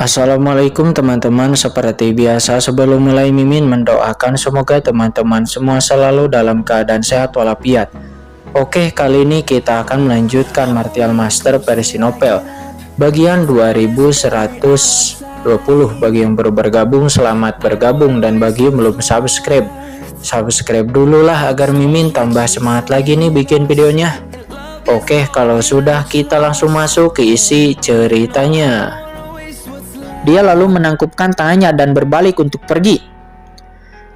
Assalamualaikum teman-teman, seperti biasa sebelum mulai Mimin mendoakan semoga teman-teman semua selalu dalam keadaan sehat walafiat. Oke, kali ini kita akan melanjutkan Martial Master versi novel bagian 2120. Bagi yang baru bergabung, selamat bergabung, dan bagi yang belum subscribe dulu lah agar Mimin tambah semangat lagi nih bikin videonya. Oke, kalau sudah kita langsung masuk ke isi ceritanya. Dia lalu menangkupkan tangannya dan berbalik untuk pergi.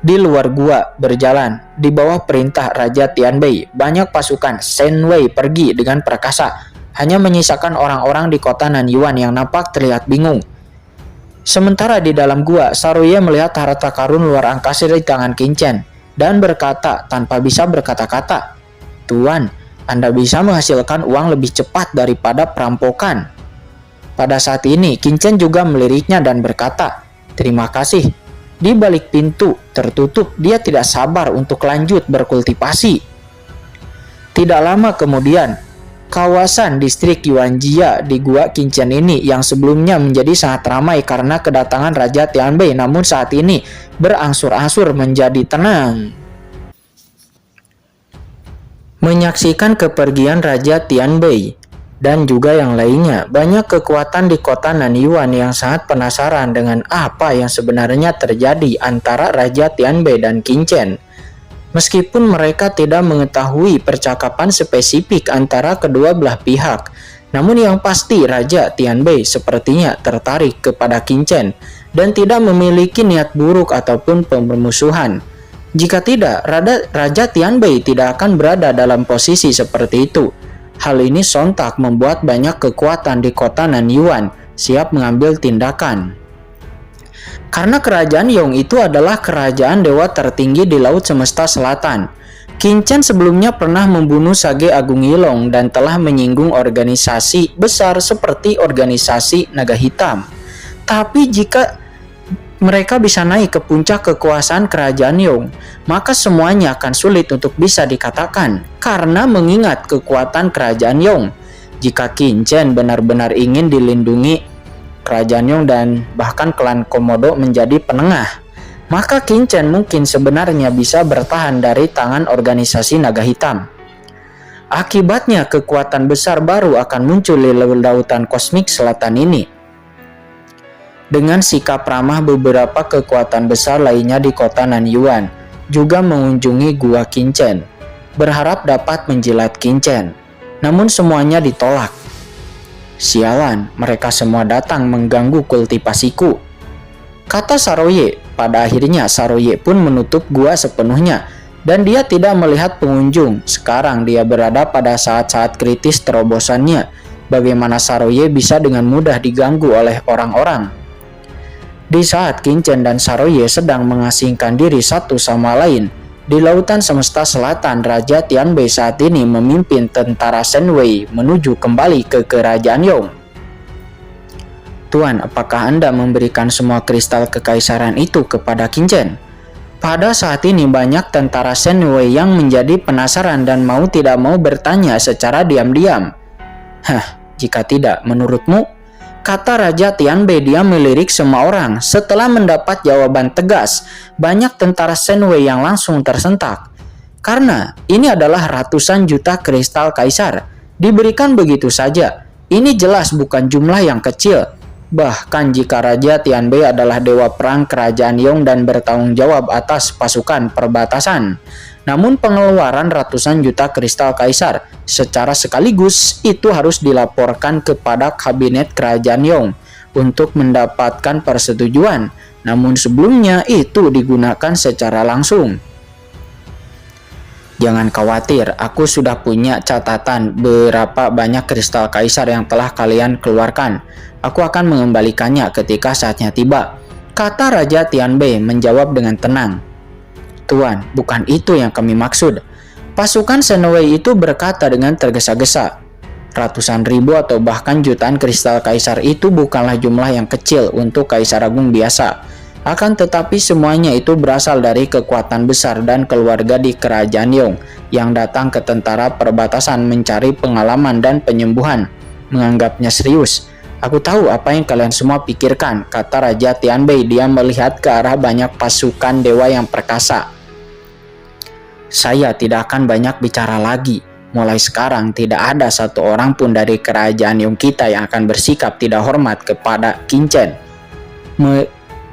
Di luar gua berjalan, di bawah perintah Raja Tianbei, banyak pasukan Shen Wei pergi dengan perkasa, hanya menyisakan orang-orang di kota Nanyuan yang nampak terlihat bingung. Sementara di dalam gua, Saroye melihat harta karun luar angkasa di tangan Qin Chen dan berkata tanpa bisa berkata-kata, "Tuan, Anda bisa menghasilkan uang lebih cepat daripada perampokan." Pada saat ini, Qin Chen juga meliriknya dan berkata, "Terima kasih." Di balik pintu tertutup, dia tidak sabar untuk lanjut berkultivasi. Tidak lama kemudian, kawasan distrik Yuanjia di gua Qin Chen ini yang sebelumnya menjadi sangat ramai karena kedatangan Raja Tianbei, namun saat ini berangsur-angsur menjadi tenang. Menyaksikan kepergian Raja Tianbei dan juga yang lainnya, banyak kekuatan di kota Nanyuan yang sangat penasaran dengan apa yang sebenarnya terjadi antara Raja Tianbei dan Qin Chen. Meskipun mereka tidak mengetahui percakapan spesifik antara kedua belah pihak, namun yang pasti Raja Tianbei sepertinya tertarik kepada Qin Chen dan tidak memiliki niat buruk ataupun permusuhan. Jika tidak, Raja Tianbei tidak akan berada dalam posisi seperti itu. Hal ini sontak membuat banyak kekuatan di kota Nanyuan siap mengambil tindakan. Karena kerajaan Yong itu adalah kerajaan dewa tertinggi di Laut Semesta Selatan. Qin Chen sebelumnya pernah membunuh Sage Agung Yilong dan telah menyinggung organisasi besar seperti organisasi Naga Hitam. Tapi jika mereka bisa naik ke puncak kekuasaan kerajaan Yong, maka semuanya akan sulit untuk bisa dikatakan karena mengingat kekuatan kerajaan Yong. Jika Qin Chen benar-benar ingin dilindungi kerajaan Yong dan bahkan klan Komodo menjadi penengah, maka Qin Chen mungkin sebenarnya bisa bertahan dari tangan organisasi Naga Hitam. Akibatnya kekuatan besar baru akan muncul di lautan kosmik selatan ini. Dengan sikap ramah, beberapa kekuatan besar lainnya di kota Nanyuan juga mengunjungi gua Qin Chen, berharap dapat menjilat Qin Chen. Namun semuanya ditolak. "Sialan, mereka semua datang mengganggu kultivasiku," kata Saroye. Pada akhirnya Saroye pun menutup gua sepenuhnya dan dia tidak melihat pengunjung. Sekarang dia berada pada saat-saat kritis terobosannya. Bagaimana Saroye bisa dengan mudah diganggu oleh orang-orang? Di saat Qin Chen dan Saroye sedang mengasingkan diri satu sama lain, di lautan semesta selatan, Raja Tianbei saat ini memimpin tentara Shen Wei menuju kembali ke kerajaan Yong. "Tuan, apakah Anda memberikan semua kristal kekaisaran itu kepada Qin Chen?" Pada saat ini banyak tentara Shen Wei yang menjadi penasaran dan mau tidak mau bertanya secara diam-diam. Jika tidak, menurutmu?" Kata Raja Tianbei. Dia melirik semua orang. Setelah mendapat jawaban tegas, banyak tentara Shen Wei yang langsung tersentak. Karena ini adalah ratusan juta kristal kaisar. Diberikan begitu saja. Ini jelas bukan jumlah yang kecil. Bahkan jika Raja Tianbei adalah dewa perang kerajaan Yong dan bertanggung jawab atas pasukan perbatasan, namun pengeluaran ratusan juta kristal kaisar secara sekaligus itu harus dilaporkan kepada kabinet kerajaan Yong untuk mendapatkan persetujuan. Namun sebelumnya itu digunakan secara langsung. "Jangan khawatir, aku sudah punya catatan berapa banyak kristal kaisar yang telah kalian keluarkan. Aku akan mengembalikannya ketika saatnya tiba," kata Raja Tianbei menjawab dengan tenang. "Tuan, bukan itu yang kami maksud." Pasukan Shen Wei itu berkata dengan tergesa-gesa. Ratusan ribu atau bahkan jutaan kristal kaisar itu bukanlah jumlah yang kecil untuk kaisar agung biasa. Akan tetapi semuanya itu berasal dari kekuatan besar dan keluarga di kerajaan Yong yang datang ke tentara perbatasan mencari pengalaman dan penyembuhan. Menganggapnya serius. Aku tahu apa yang kalian semua pikirkan, kata Raja Tianbei. Dia melihat ke arah banyak pasukan dewa yang perkasa. Saya tidak akan banyak bicara lagi. Mulai sekarang tidak ada satu orang pun dari kerajaan Yong kita yang akan bersikap tidak hormat kepada Qin Chen.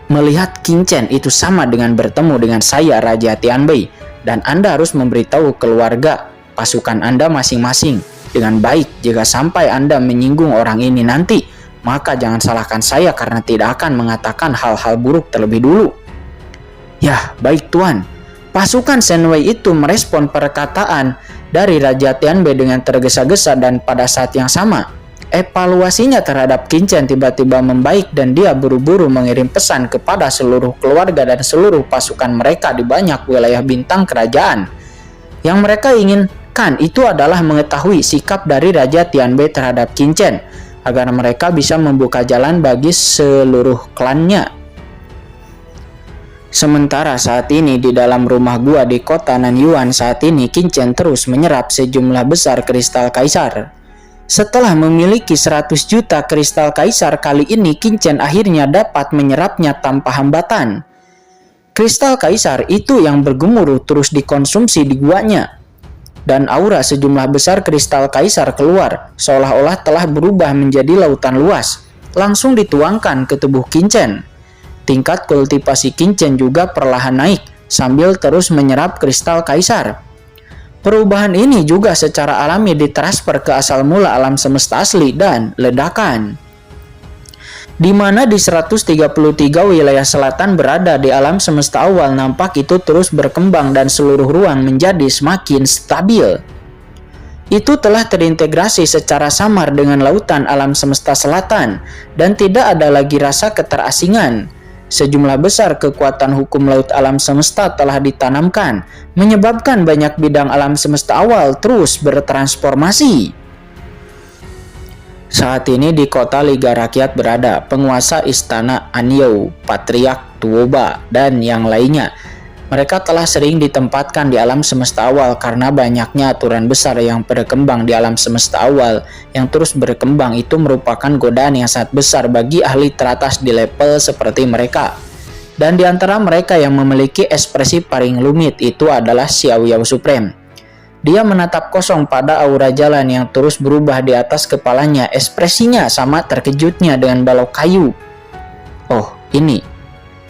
Melihat Qin Chen itu sama dengan bertemu dengan saya, Raja Tianbei, dan Anda harus memberitahu keluarga pasukan Anda masing-masing dengan baik. Jika sampai Anda menyinggung orang ini nanti, maka jangan salahkan saya karena tidak akan mengatakan hal-hal buruk terlebih dulu. Ya, baik Tuan. Pasukan Shen Wei itu merespon perkataan dari Raja Tianbei dengan tergesa-gesa, dan pada saat yang sama, evaluasinya terhadap Qin Chen tiba-tiba membaik dan dia buru-buru mengirim pesan kepada seluruh keluarga dan seluruh pasukan mereka di banyak wilayah bintang kerajaan. Yang mereka inginkan itu adalah mengetahui sikap dari Raja Tianbei terhadap Qin Chen, agar mereka bisa membuka jalan bagi seluruh klannya. Sementara saat ini di dalam rumah gua di kota Nanyuan, saat ini Qin Chen terus menyerap sejumlah besar kristal kaisar. Setelah memiliki 100 juta kristal kaisar, kali ini Qin Chen akhirnya dapat menyerapnya tanpa hambatan. Kristal kaisar itu yang bergemuruh terus dikonsumsi di guanya. Dan aura sejumlah besar kristal kaisar keluar, seolah-olah telah berubah menjadi lautan luas, langsung dituangkan ke tubuh Qin Chen. Tingkat kultivasi Qin Chen juga perlahan naik, sambil terus menyerap kristal kaisar. Perubahan ini juga secara alami ditransfer ke asal mula alam semesta asli dan ledakan. Di mana di 133 wilayah selatan berada di alam semesta awal, nampak itu terus berkembang dan seluruh ruang menjadi semakin stabil. Itu telah terintegrasi secara samar dengan lautan alam semesta selatan dan tidak ada lagi rasa keterasingan. Sejumlah besar kekuatan hukum laut alam semesta telah ditanamkan, menyebabkan banyak bidang alam semesta awal terus bertransformasi. Saat ini di kota Liga Rakyat berada penguasa istana Anyou, Patriark Tuoba, dan yang lainnya. Mereka telah sering ditempatkan di alam semesta awal karena banyaknya aturan besar yang berkembang di alam semesta awal. Yang terus berkembang itu merupakan godaan yang sangat besar bagi ahli teratas di level seperti mereka. Dan di antara mereka yang memiliki ekspresi paling rumit itu adalah Xiao Yao Supreme. Dia menatap kosong pada aura jalan yang terus berubah di atas kepalanya. Ekspresinya sama terkejutnya dengan balok kayu. Oh, ini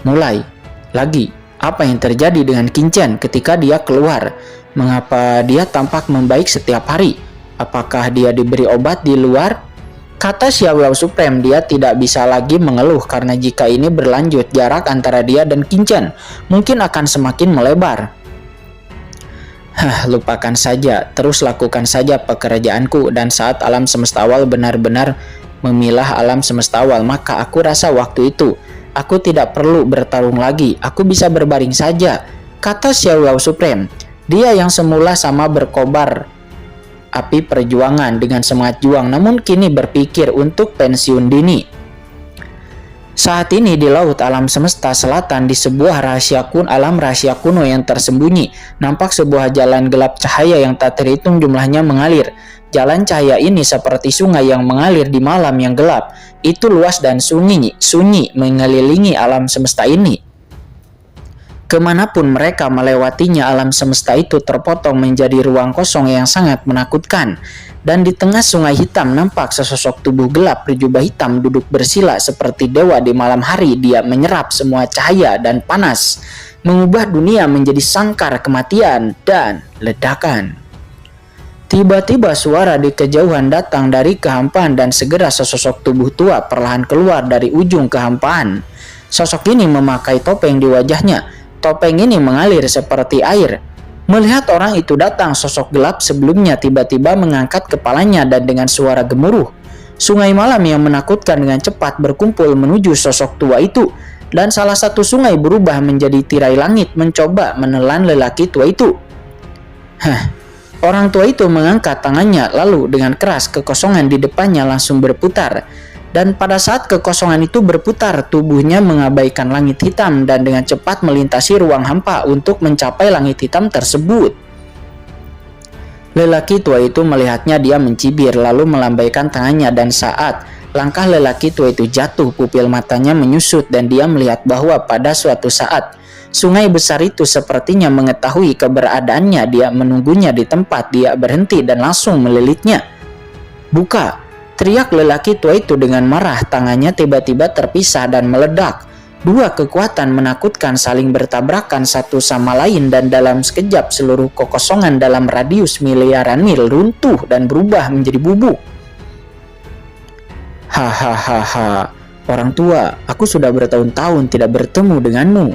mulai lagi. Apa yang terjadi dengan Qin Chen ketika dia keluar? Mengapa dia tampak membaik setiap hari? Apakah dia diberi obat di luar? Kata Xiao Yao Supreme, dia tidak bisa lagi mengeluh karena jika ini berlanjut, jarak antara dia dan Qin Chen mungkin akan semakin melebar. Lupakan saja, terus lakukan saja pekerjaanku, dan saat alam semesta awal benar-benar memilah alam semesta awal, maka aku rasa waktu itu aku tidak perlu bertarung lagi, aku bisa berbaring saja, kata Xiao Yao Supreme. Dia yang semula sama berkobar api perjuangan dengan semangat juang, namun kini berpikir untuk pensiun dini. Saat ini di laut alam semesta selatan, di sebuah alam rahasia kuno yang tersembunyi, nampak sebuah jalan gelap cahaya yang tak terhitung jumlahnya mengalir. Jalan cahaya ini seperti sungai yang mengalir di malam yang gelap. Itu luas dan sunyi mengelilingi alam semesta ini. Kemanapun mereka melewatinya, alam semesta itu terpotong menjadi ruang kosong yang sangat menakutkan. Dan di tengah sungai hitam nampak sesosok tubuh gelap berjubah hitam duduk bersila seperti dewa di malam hari. Dia menyerap semua cahaya dan panas, mengubah dunia menjadi sangkar kematian dan ledakan. Tiba-tiba suara di kejauhan datang dari kehampaan dan segera sesosok tubuh tua perlahan keluar dari ujung kehampaan. Sosok ini memakai topeng di wajahnya. Topeng ini mengalir seperti air. Melihat orang itu datang, sosok gelap sebelumnya tiba-tiba mengangkat kepalanya dan dengan suara gemuruh, sungai malam yang menakutkan dengan cepat berkumpul menuju sosok tua itu. Dan salah satu sungai berubah menjadi tirai langit mencoba menelan lelaki tua itu. Orang tua itu mengangkat tangannya, lalu dengan keras kekosongan di depannya langsung berputar. Dan pada saat kekosongan itu berputar, tubuhnya mengabaikan langit hitam dan dengan cepat melintasi ruang hampa untuk mencapai langit hitam tersebut. Lelaki tua itu melihatnya, dia mencibir lalu melambaikan tangannya, dan saat langkah lelaki tua itu jatuh, pupil matanya menyusut dan dia melihat bahwa pada suatu saat sungai besar itu sepertinya mengetahui keberadaannya. Dia menunggunya di tempat, dia berhenti dan langsung melilitnya. "Buka!" teriak lelaki tua itu dengan marah. Tangannya tiba-tiba terpisah dan meledak. Dua kekuatan menakutkan saling bertabrakan satu sama lain dan dalam sekejap seluruh kekosongan dalam radius miliaran mil runtuh dan berubah menjadi bubuk. "Hahaha, orang tua, aku sudah bertahun-tahun tidak bertemu denganmu.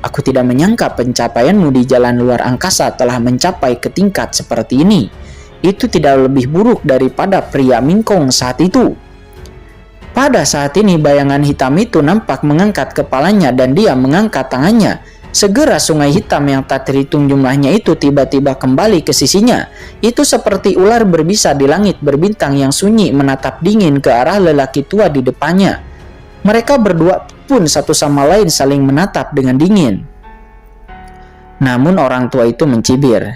Aku tidak menyangka pencapaianmu di jalan luar angkasa telah mencapai ke tingkat seperti ini. Itu tidak lebih buruk daripada pria Mingkong saat itu." Pada saat ini bayangan hitam itu nampak mengangkat kepalanya dan dia mengangkat tangannya. Segera sungai hitam yang tak terhitung jumlahnya itu tiba-tiba kembali ke sisinya. Itu seperti ular berbisa di langit berbintang yang sunyi menatap dingin ke arah lelaki tua di depannya. Mereka berdua pun satu sama lain saling menatap dengan dingin. Namun orang tua itu mencibir.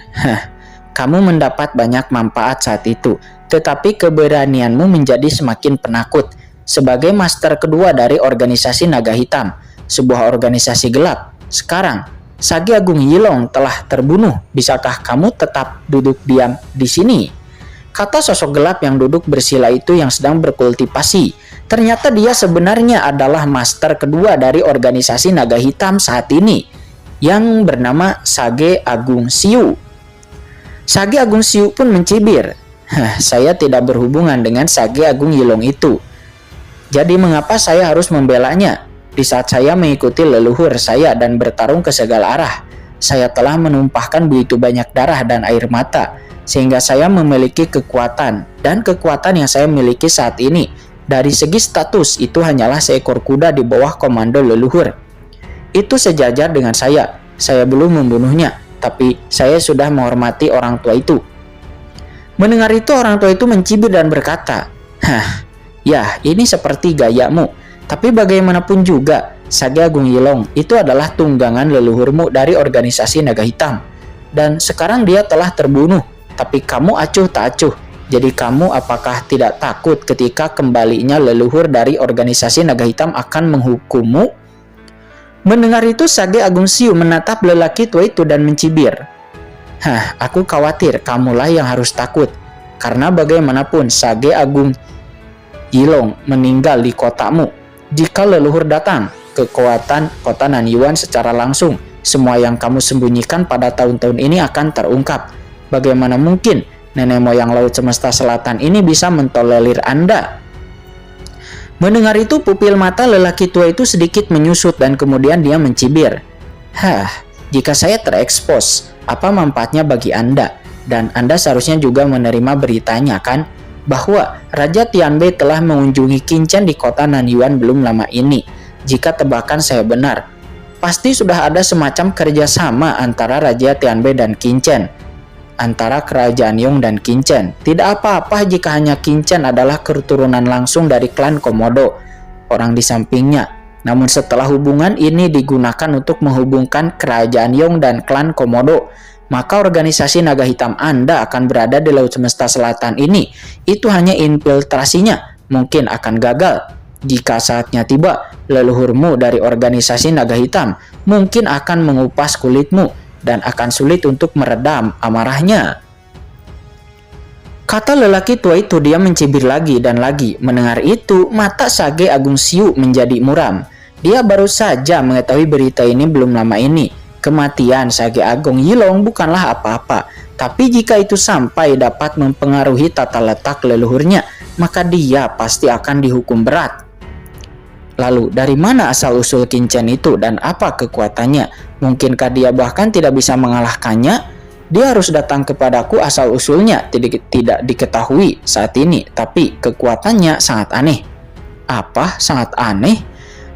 "Kamu mendapat banyak manfaat saat itu, tetapi keberanianmu menjadi semakin penakut. Sebagai master kedua dari organisasi Naga Hitam, sebuah organisasi gelap, sekarang Sage Agung Yilong telah terbunuh. Bisakah kamu tetap duduk diam di sini?" Kata sosok gelap yang duduk bersila itu yang sedang berkultivasi. Ternyata dia sebenarnya adalah master kedua dari organisasi Naga Hitam saat ini, yang bernama Sage Agung Siu. Sage Agung Siu pun mencibir. "Saya tidak berhubungan dengan Sage Agung Yilong itu. Jadi mengapa saya harus membelanya? Di saat saya mengikuti leluhur saya dan bertarung ke segala arah, saya telah menumpahkan begitu banyak darah dan air mata, sehingga saya memiliki kekuatan. Dan kekuatan yang saya miliki saat ini, dari segi status itu hanyalah seekor kuda di bawah komando leluhur. Itu sejajar dengan saya. Saya belum membunuhnya, tapi saya sudah menghormati orang tua itu." Mendengar itu orang tua itu mencibir dan berkata, "Ya, ini seperti gayamu. Tapi bagaimanapun juga, Sage Agung Yilong itu adalah tunggangan leluhurmu dari organisasi Naga Hitam. Dan sekarang dia telah terbunuh, tapi kamu acuh tak acuh. Jadi kamu apakah tidak takut ketika kembalinya leluhur dari organisasi Naga Hitam akan menghukummu?" Mendengar itu Sage Agung Siu menatap lelaki tua itu dan mencibir. Aku khawatir kamulah yang harus takut. Karena bagaimanapun Sage Agung Yilong meninggal di kotamu. Jika leluhur datang, kekuatan kota Nanyuan secara langsung, semua yang kamu sembunyikan pada tahun-tahun ini akan terungkap. Bagaimana mungkin nenek moyang Laut Semesta Selatan ini bisa mentolerir Anda?" Mendengar itu pupil mata lelaki tua itu sedikit menyusut dan kemudian dia mencibir. Jika saya terekspos, apa manfaatnya bagi Anda? Dan Anda seharusnya juga menerima beritanya kan? Bahwa Raja Tianbei telah mengunjungi Qinchen di kota Nanyuan belum lama ini. Jika tebakan saya benar, pasti sudah ada semacam kerjasama antara Raja Tianbei dan Qinchen, antara Kerajaan Yong dan Qinchen. Tidak apa-apa jika hanya Qinchen adalah keturunan langsung dari klan Komodo, orang di sampingnya. Namun setelah hubungan ini digunakan untuk menghubungkan Kerajaan Yong dan klan Komodo, maka organisasi Naga Hitam Anda akan berada di Laut Semesta Selatan ini. Itu hanya infiltrasinya, mungkin akan gagal. Jika saatnya tiba, leluhurmu dari organisasi Naga Hitam mungkin akan mengupas kulitmu dan akan sulit untuk meredam amarahnya. Kata lelaki tua itu. Dia mencibir lagi dan lagi. Mendengar itu, mata Sage Agung Siu menjadi muram. Dia baru saja mengetahui berita ini belum lama ini. Kematian Sage Agung Yilong bukanlah apa-apa, tapi jika itu sampai dapat mempengaruhi tata letak leluhurnya, maka dia pasti akan dihukum berat. Lalu dari mana asal-usul Qinchen itu dan apa kekuatannya? Mungkinkah dia bahkan tidak bisa mengalahkannya? Dia harus datang kepadaku, asal-usulnya tidak diketahui saat ini, tapi kekuatannya sangat aneh. Apa sangat aneh?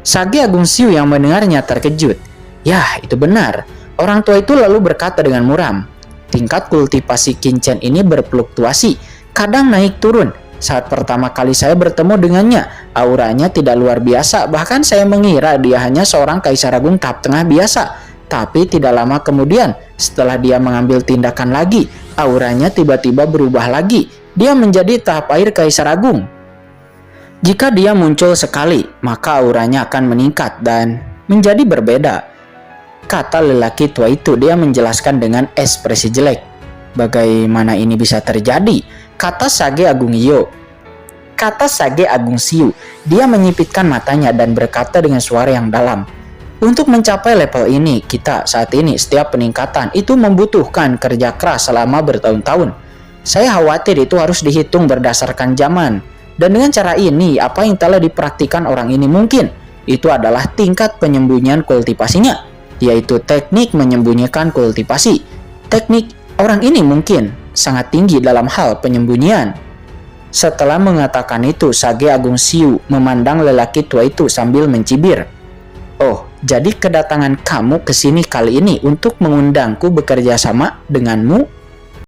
Sage Agung Siu yang mendengarnya terkejut. Ya, itu benar. Orang tua itu lalu berkata dengan muram. Tingkat kultivasi Qinchen ini berfluktuasi, kadang naik turun. Saat pertama kali saya bertemu dengannya, auranya tidak luar biasa. Bahkan saya mengira dia hanya seorang kaisar agung tahap tengah biasa. Tapi tidak lama kemudian, setelah dia mengambil tindakan lagi, auranya tiba-tiba berubah lagi. Dia menjadi tahap air kaisar agung. Jika dia muncul sekali, maka auranya akan meningkat dan menjadi berbeda. Kata lelaki tua itu. Dia menjelaskan dengan ekspresi jelek. Bagaimana ini bisa terjadi? Kata Sage Agung Siu. Dia menyipitkan matanya dan berkata dengan suara yang dalam. Untuk mencapai level ini, kita saat ini setiap peningkatan itu membutuhkan kerja keras selama bertahun-tahun. Saya khawatir itu harus dihitung berdasarkan zaman. Dan dengan cara ini, apa yang telah dipraktikkan orang ini mungkin itu adalah tingkat penyembunyian kultivasinya, yaitu teknik menyembunyikan kultivasi. Teknik orang ini mungkin sangat tinggi dalam hal penyembunyian. Setelah mengatakan itu, Sage Agung Siu memandang lelaki tua itu sambil mencibir. Oh, jadi kedatangan kamu ke sini kali ini untuk mengundangku bekerja sama denganmu?